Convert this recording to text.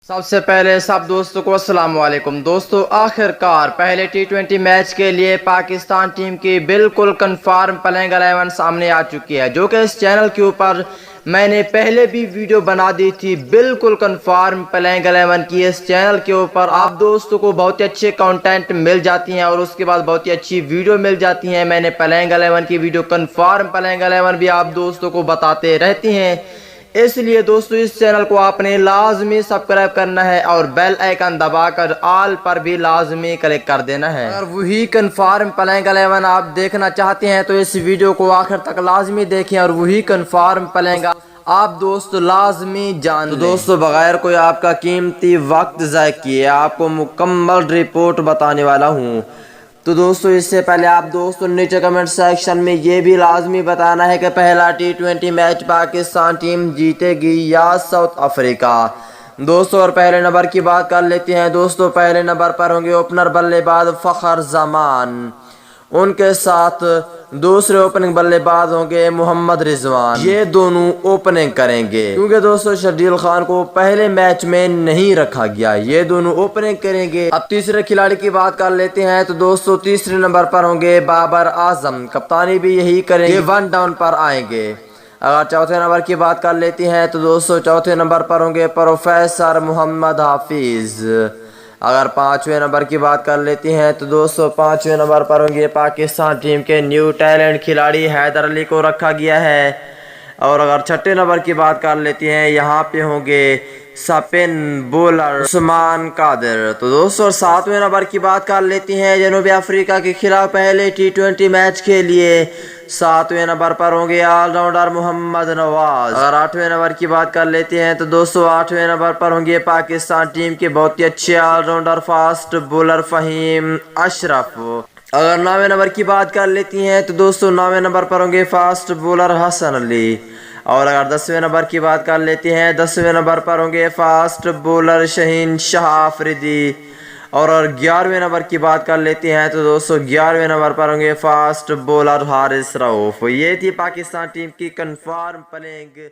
सबसे पहले सब दोस्तों को अस्सलाम वालेकुम। दोस्तों, आखिरकार पहले टी20 मैच के लिए पाकिस्तान टीम की बिल्कुल कंफर्म प्लेइंग 11 सामने आ चुकी है, जो कि इस चैनल के ऊपर मैंने पहले भी वीडियो बना दी थी। बिल्कुल कंफर्म प्लेइंग 11 की इस चैनल के ऊपर आप दोस्तों को बहुत ही अच्छे कंटेंट मिल जाती हैं और उसके बाद बहुत ही अच्छी वीडियो मिल जाती हैं। मैंने प्लेइंग 11 की वीडियो कंफर्म प्लेइंग 11 भी आप दोस्तों को बताते रहती हैं। इसलिए दोस्तों, इस चैनल को आपने लाजमी सब्सक्राइब करना है और बेल आइकन दबाकर ऑल पर भी लाजमी क्लिक कर देना है। अगर वही कंफर्म प्लेइंग 11 आप देखना चाहते हैं तो इस वीडियो को आखिर तक लाजमी देखें और वही कंफर्म प्लेइंग आप दोस्तों लाजमी जान तो दोस्तों, बगैर कोई आपका कीमती वक्त ज़ाय किए आपको मुकम्मल रिपोर्ट बताने वाला हूँ। तो दोस्तों, इससे पहले आप दोस्तों नीचे कमेंट सेक्शन में ये भी लाजमी बताना है कि पहला टी20 मैच पाकिस्तान टीम जीतेगी या साउथ अफ्रीका। दोस्तों, और पहले नंबर की बात कर लेते हैं। दोस्तों, पहले नंबर पर होंगे ओपनर बल्लेबाज फ़खर जमान, उनके साथ दूसरे ओपनिंग बल्लेबाज होंगे मोहम्मद रिजवान। ये दोनों ओपनिंग करेंगे क्योंकि दोस्तों शर्जील खान को पहले मैच में नहीं रखा गया। ये दोनों ओपनिंग करेंगे। अब तीसरे खिलाड़ी की बात कर लेते हैं। तो दोस्तों, तीसरे नंबर पर होंगे बाबर आजम, कप्तानी भी यही करेंगे, 1 डाउन पर आएंगे। अगर चौथे नंबर की बात कर लेते हैं तो दोस्तों चौथे नंबर पर होंगे प्रोफेसर मोहम्मद हाफिज। अगर पाँचवें नंबर की बात कर लेते हैं तो दोस्तों पाँचवें नंबर पर होंगे पाकिस्तान टीम के न्यू टैलेंट खिलाड़ी हैदर अली को रखा गया है। और अगर छठे नंबर की बात कर लेते हैं, यहाँ पे होंगे स्पिन बॉलर उस्मान कादिर। तो दोस्तों सातवें नंबर की बात कर लेते हैं। जनूबी अफ्रीका के खिलाफ पहले टी20 मैच के लिए सातवें नंबर पर होंगे ऑलराउंडर मोहम्मद नवाज। अगर आठवें नंबर की बात कर लेते हैं तो दोस्तों आठवें नंबर पर होंगे पाकिस्तान टीम के बहुत ही अच्छे allrounder fast bowler Fahim Ashraf. अगर नौवें नंबर की बात कर लेती हैं तो दोस्तों नौवें नंबर पर होंगे फास्ट बॉलर हसन अली। और अगर 10वें नंबर की बात कर लेते हैं, 10वें नंबर पर होंगे फास्ट बॉलर शहीन शाह आफरीदी। और 11वें नंबर की बात कर लेते हैं तो दोस्तों 11वें नंबर पर होंगे फास्ट बॉलर हारिस रऊफ। ये थी पाकिस्तान टीम की कंफर्म प्लेइंग